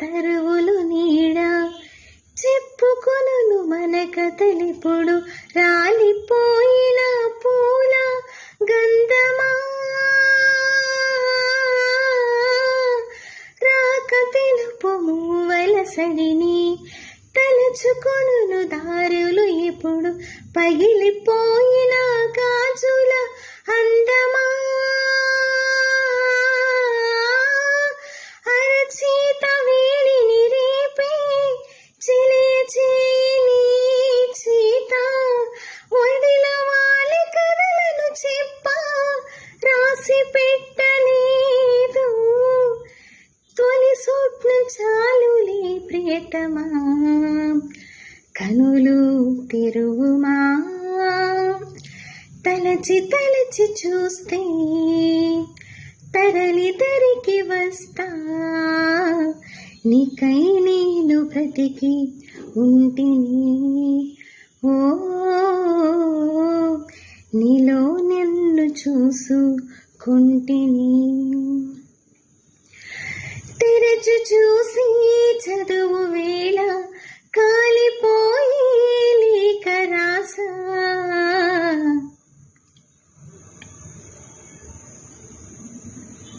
తరువులు నీడ చెప్పుకొను మన కథలిప్పుడు రాలిపోయిన పూల గంధమా రాక తెలుపు మూవల సడిని తలుచుకొను దారులు ఇప్పుడు పగిలిపోయిన గాజుల అందమా అరచేత వేడిని రేపే చిలేచేని చీత ఒడిల వాలి కథలను చెప్ప రాసి పెట్టలేదు తొలి స్వప్నం చాలులే ప్రియతమా కనులు తెరువుమా తలచి తలచి చూస్తే తరలి తరికి వస్తా నీకై నేను బ్రతికి ఉంటిని ఓ నీలో నన్ను చూసుకుంటిని తెరచు చూసి చదువు వేళ